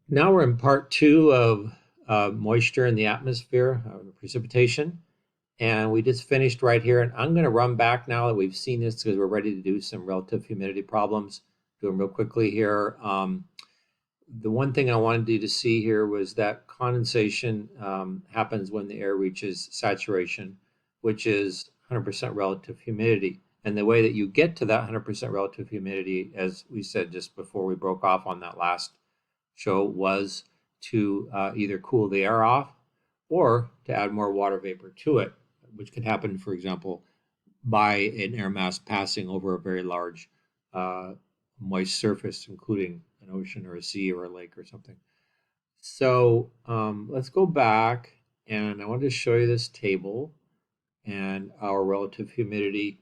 Now we're in part two of moisture in the atmosphere, precipitation. And we just finished right here. And I'm going to run back now that we've seen this because we're ready to do some relative humidity problems. Do them real quickly here. The one thing I wanted you to see here was that condensation happens when the air reaches saturation, which is 100% relative humidity. And the way that you get to that 100% relative humidity, as we said just before we broke off on that last show, was to either cool the air off or to add more water vapor to it, which can happen, for example, by an air mass passing over a very large moist surface, including an ocean or a sea or a lake or something. So let's go back, and I wanted to show you this table and our relative humidity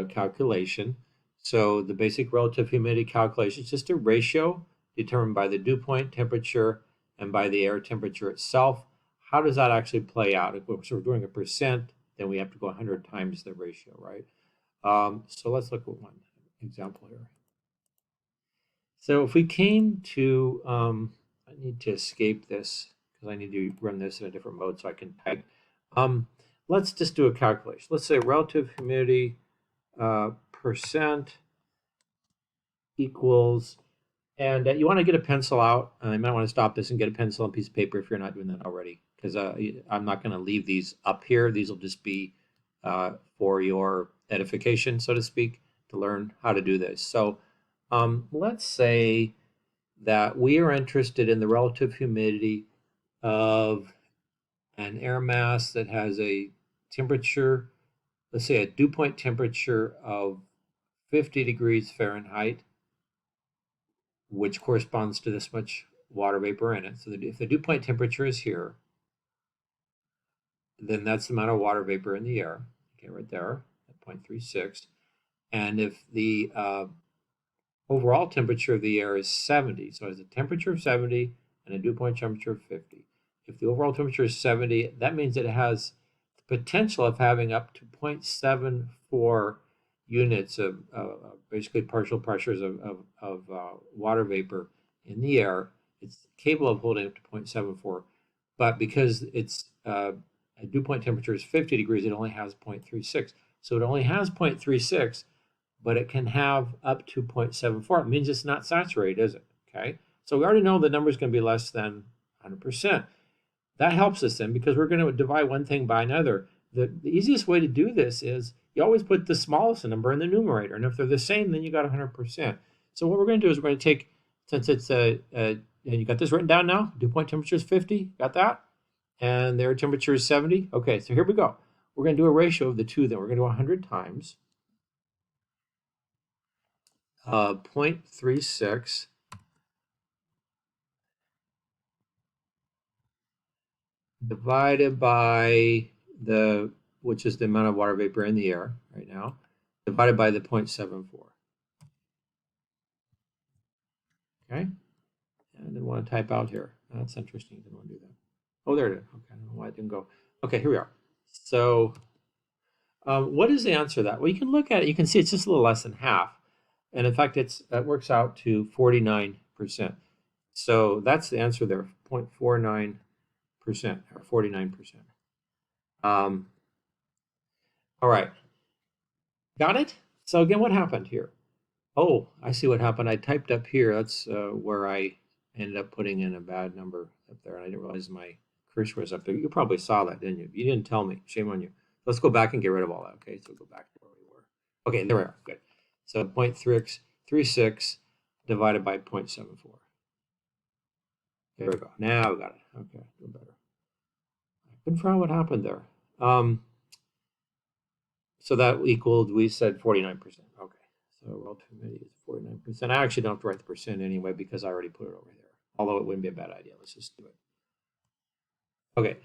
calculation. So the basic relative humidity calculation is just a ratio determined by the dew point temperature and by the air temperature itself. How does that actually play out? If we're doing a percent, then we have to go 100 times the ratio, right? So let's look at one example here. So if we came to, I need to escape this because I need to run this in a different mode so I can type. Let's just do a calculation. Let's say relative humidity percent equals, and you want to get a pencil out. You might want to stop this and get a pencil and a piece of paper if you're not doing that already, because I'm not going to leave these up here. These will just be for your edification, so to speak, to learn how to do this. So let's say that we are interested in the relative humidity of an air mass that has a temperature, let's say a dew point temperature of 50 degrees Fahrenheit, which corresponds to this much water vapor in it. So if the dew point temperature is here, then that's the amount of water vapor in the air, okay, right there at 0.36. And if the overall temperature of the air is 70, so it has a temperature of 70 and a dew point temperature of 50. If the overall temperature is 70, that means that it has the potential of having up to 0.74 units of basically partial pressures of water vapor in the air. It's capable of holding up to 0.74, but because its dew point temperature is 50 degrees, it only has 0.36. So it only has 0.36, but it can have up to 0.74. It means it's not saturated, is it? Okay. So we already know the number is going to be less than 100%. That helps us then because we're going to divide one thing by another. The easiest way to do this is you always put the smallest number in the numerator. And if they're the same, then you got 100%. So what we're going to do is we're going to take, since it's and you got this written down now, dew point temperature is 50, got that? And their temperature is 70. Okay, so here we go. We're going to do a ratio of the two then. We're going to do 100 times 0.36 divided by the, which is the amount of water vapor in the air right now, divided by the 0.74. Okay, and then want to type out here. That's interesting. Didn't want to do that. Oh, there it is. Okay, I don't know why it didn't go. Okay, here we are. So, what is the answer to that? Well, you can look at it. You can see it's just a little less than half, and in fact, it works out to 49%. So that's the answer there, 0.49% or 49%. All right, got it? So again, what happened here? Oh, I see what happened. I typed up here. That's where I ended up putting in a bad number up there. And I didn't realize my cursor was up there. You probably saw that, didn't you? You didn't tell me. Shame on you. Let's go back and get rid of all that. Okay, so go back to where we were. Okay, there we are. Good. So 0.36 divided by 0.74. There we go. Now we got it. Okay, feel better. I couldn't figure out what happened there. So that equaled, we said 49%. Okay, so relative humidity is 49%. I actually don't have to write the percent anyway because I already put it over there. Although it wouldn't be a bad idea. Let's just do it. Okay.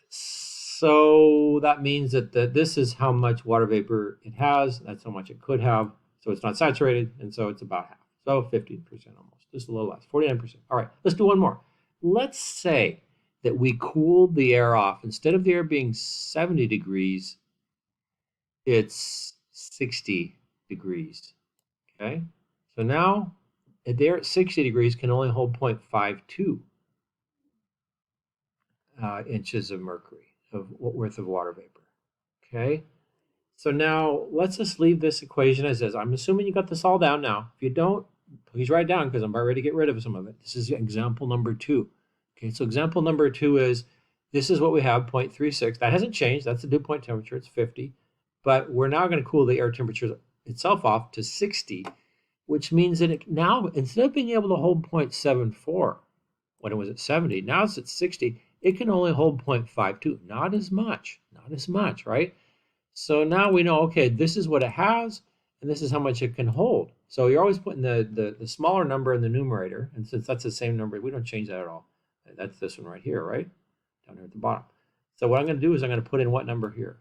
So that means that this is how much water vapor it has. That's how much it could have. So it's not saturated, and so it's about half. So 15% almost, just a little less, 49%. All right, let's do one more. Let's say that we cooled the air off. Instead of the air being 70 degrees, it's 60 degrees. Okay, so now there at 60 degrees can only hold 0.52 inches of mercury, worth of water vapor. Okay, so now let's just leave this equation as is. I'm assuming you got this all down now. If you don't, please write down because I'm about ready to get rid of some of it. This is example number 2. Okay, so example number 2 is, this is what we have, 0.36. That hasn't changed. That's the dew point temperature. It's 50. But we're now going to cool the air temperature itself off to 60, which means that it now, instead of being able to hold 0.74 when it was at 70, now it's at 60, it can only hold 0.52. Not as much, right? So now we know, okay, this is what it has, and this is how much it can hold. So you're always putting the smaller number in the numerator, and since that's the same number, we don't change that at all. That's this one right here, right? Down here at the bottom. So what I'm going to do is I'm going to put in what number here?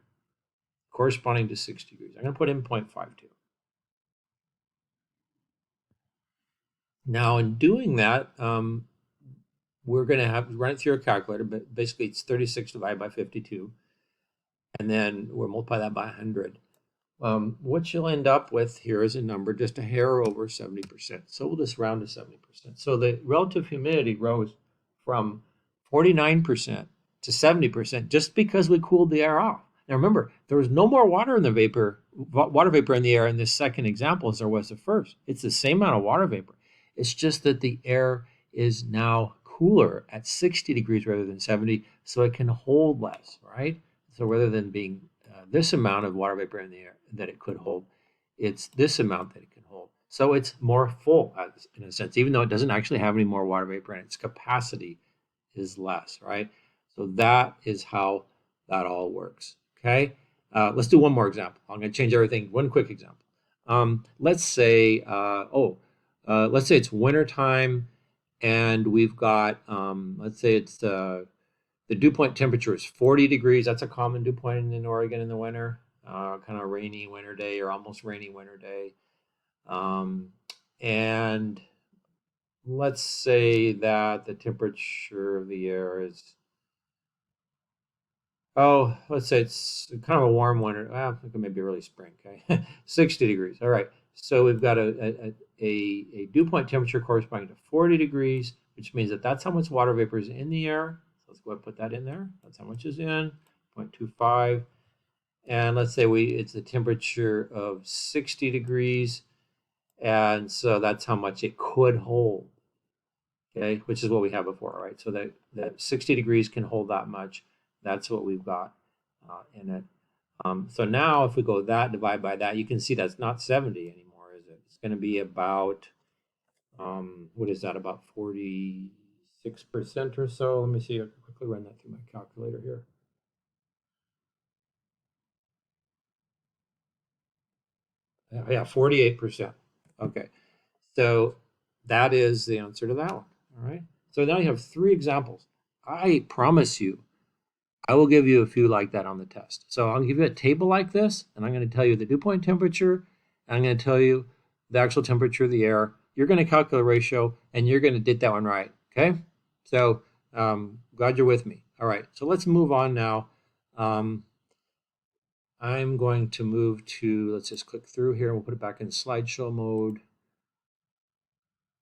Corresponding to 6 degrees. I'm going to put in 0.52. Now, in doing that, we're going to have run it through a calculator, but basically it's 36 divided by 52. And then we'll multiply that by 100. What you'll end up with here is a number just a hair over 70%. So we'll just round to 70%. So the relative humidity rose from 49% to 70% just because we cooled the air off. Now remember, there was no more water vapor in the air in this second example as there was the first. It's the same amount of water vapor. It's just that the air is now cooler at 60 degrees rather than 70, so it can hold less, right? So rather than being this amount of water vapor in the air that it could hold, it's this amount that it can hold. So it's more full in a sense, even though it doesn't actually have any more water vapor and its capacity is less, right? So that is how that all works, okay? Let's do one more example. I'm going to change everything. One quick example. Let's say, let's say it's wintertime and we've got, let's say it's the dew point temperature is 40 degrees. That's a common dew point in Oregon in the winter, kind of rainy winter day or almost rainy winter day. And let's say that the temperature of the air is, let's say it's kind of a warm winter. Well, it may be early spring, okay? 60 degrees. All right. So we've got a dew point temperature corresponding to 40 degrees, which means that that's how much water vapor is in the air. So let's go ahead and put that in there. That's how much is in, 0.25. And let's say it's the temperature of 60 degrees. And so that's how much it could hold, okay, which is what we had before, right? So that 60 degrees can hold that much. That's what we've got in it. So now if we go that, divide by that, you can see that's not 70 anymore, is it? It's going to be about, what is that, about 46% or so? Let me see, I'll quickly run that through my calculator here. Yeah, 48%. Okay, so that is the answer to that one. All right, so now you have 3 examples. I promise you, I will give you a few like that on the test. So I'll give you a table like this, and I'm going to tell you the dew point temperature, and I'm going to tell you the actual temperature of the air. You're going to calculate a ratio, and you're going to get that one right, okay? So glad you're with me. All right, so let's move on now. I'm going to move to, let's just click through here, and we'll put it back in slideshow mode.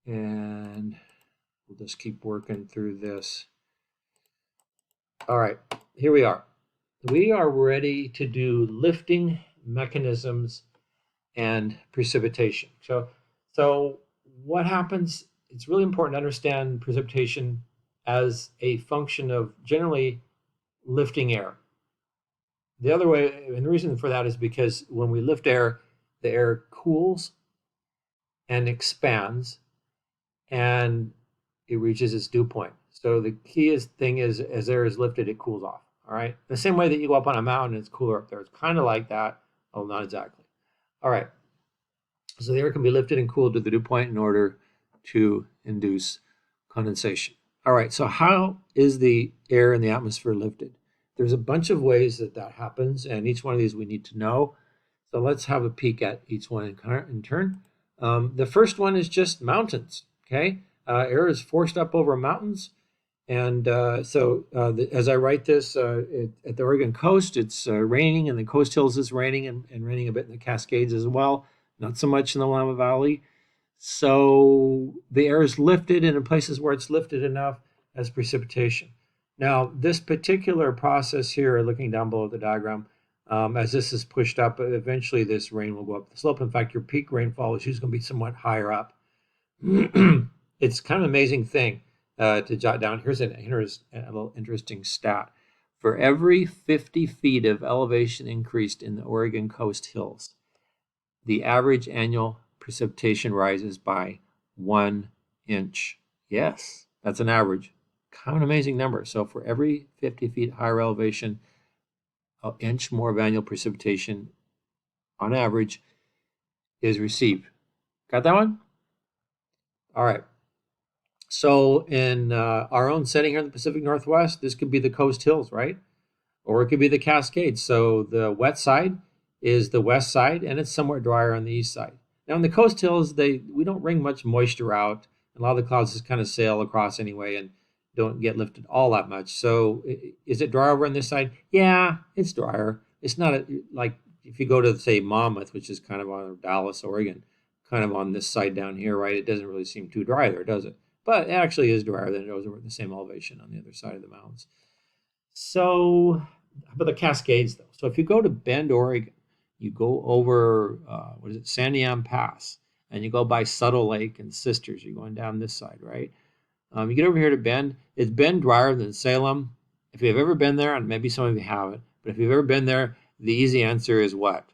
And we'll just keep working through this. All right, here we are. We are ready to do lifting mechanisms and precipitation. So what happens, it's really important to understand precipitation as a function of generally lifting air. The other way, and the reason for that is because when we lift air, the air cools and expands and it reaches its dew point. So the key thing is, as air is lifted, it cools off. All right. The same way that you go up on a mountain, it's cooler up there. It's kind of like that. Oh, not exactly. All right. So the air can be lifted and cooled to the dew point in order to induce condensation. All right. So how is the air in the atmosphere lifted? There's a bunch of ways that happens, and each one of these we need to know. So let's have a peek at each one in turn. The first one is just mountains. Okay. Air is forced up over mountains. And as I write this, at the Oregon coast, it's raining, and the coast hills is raining, and raining a bit in the Cascades as well. Not so much in the Willamette Valley. So the air is lifted, and in places where it's lifted enough as precipitation. Now, this particular process here, looking down below the diagram, as this is pushed up, eventually this rain will go up the slope. In fact, your peak rainfall is usually going to be somewhat higher up. It's kind of an amazing thing to jot down. Here's a little interesting stat. For every 50 feet of elevation increased in the Oregon coast hills, the average annual precipitation rises by 1 inch. Yes, that's an average. Kind of an amazing number. So for every 50 feet higher elevation, an inch more of annual precipitation on average is received. Got that one? All right. So in our own setting here in the Pacific Northwest, this could be the coast hills, right? Or it could be the Cascades. So the wet side is the west side, and it's somewhat drier on the east side. Now in the coast hills, we don't wring much moisture out, and a lot of the clouds just kind of sail across anyway and don't get lifted all that much. So is it drier over on this side? Yeah, it's drier. It's not like if you go to say Monmouth, which is kind of on Dallas, Oregon, kind of on this side down here, right? It doesn't really seem too dry there, does it? But it actually is drier than it was over at the same elevation on the other side of the mountains. So, how about the Cascades, though? So, if you go to Bend, Oregon, you go over, what is it, Santiam Pass, and you go by Subtle Lake and Sisters. You're going down this side, right? You get over here to Bend. Is Bend drier than Salem? If you've ever been there, and maybe some of you haven't, but if you've ever been there, the easy answer is what?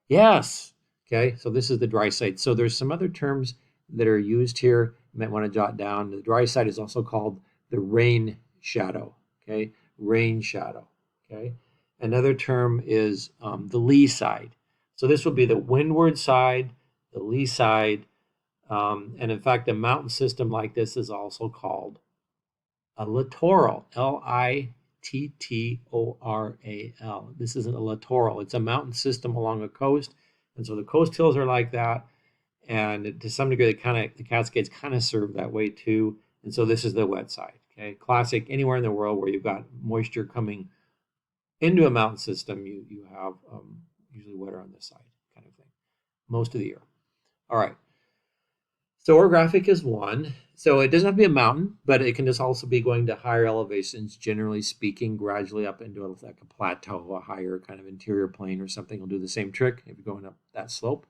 Yes. Okay, so this is the dry side. So there's some other terms that are used here you might want to jot down. The dry side is also called the rain shadow. Okay, rain shadow. Okay, another term is the lee side. So this will be the windward side, the lee side, and in fact, a mountain system like this is also called a littoral. Littoral. This isn't a littoral. It's a mountain system along a coast, and so the coast hills are like that. And to some degree, the Cascades kind of serve that way too. And so this is the wet side. Okay, classic. Anywhere in the world where you've got moisture coming into a mountain system, you have usually wetter on this side, kind of thing, most of the year. All right. So orographic is one. So it doesn't have to be a mountain, but it can just also be going to higher elevations, generally speaking, gradually up into like a plateau, a higher kind of interior plane or something will do the same trick if you're going up that slope.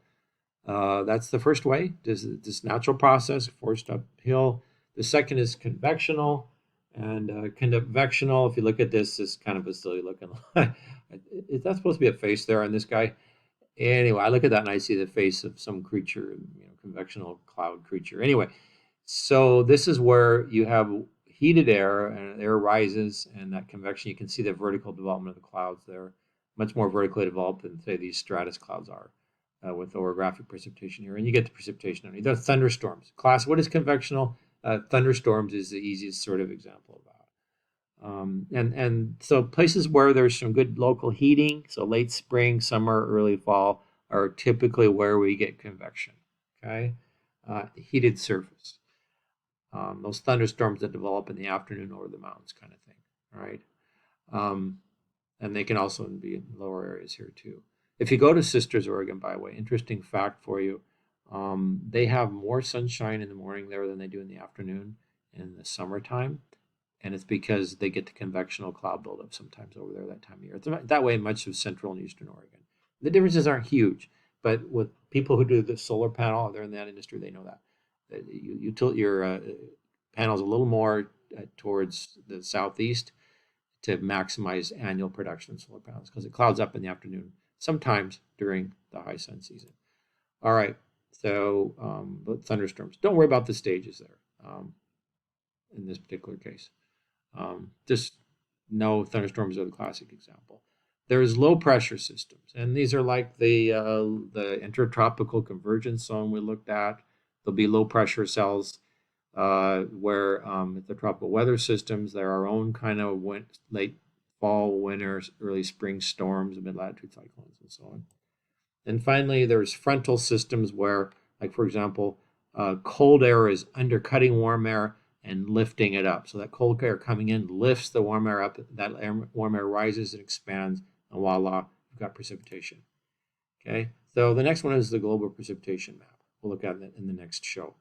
That's the first way, this natural process, forced uphill. The second is convectional. And convectional, if you look at this, is kind of a silly looking. Is that supposed to be a face there on this guy? Anyway, I look at that and I see the face of some creature, convectional cloud creature. Anyway, so this is where you have heated air and air rises, and that convection, you can see the vertical development of the clouds there, much more vertically developed than, say, these stratus clouds are. With orographic precipitation here, and you get the precipitation underneath. The thunderstorms. Class, what is convectional? Thunderstorms is the easiest sort of example of that. And so places where there's some good local heating, so late spring, summer, early fall, are typically where we get convection. Okay, heated surface. Those thunderstorms that develop in the afternoon over the mountains, kind of thing. All right, and they can also be in lower areas here too. If you go to Sisters, Oregon, by the way, interesting fact for you, they have more sunshine in the morning there than they do in the afternoon in the summertime. And it's because they get the convectional cloud buildup sometimes over there that time of year. It's that way in much of central and eastern Oregon. The differences aren't huge, but with people who do the solar panel, they're in that industry, they know that. You tilt your panels a little more towards the southeast to maximize annual production of solar panels because it clouds up in the afternoon sometimes during the high sun season. All right, so thunderstorms. Don't worry about the stages there in this particular case. Just know thunderstorms are the classic example. There's low pressure systems, and these are like the intertropical convergence zone we looked at. There'll be low pressure cells where the tropical weather systems, they're our own kind of late fall, winter, early spring storms, mid-latitude cyclones, and so on. And finally, there's frontal systems where, like for example, cold air is undercutting warm air and lifting it up. So that cold air coming in lifts the warm air up. That warm air rises and expands, and voila, you've got precipitation. Okay, so the next one is the global precipitation map. we'll look at in the next show.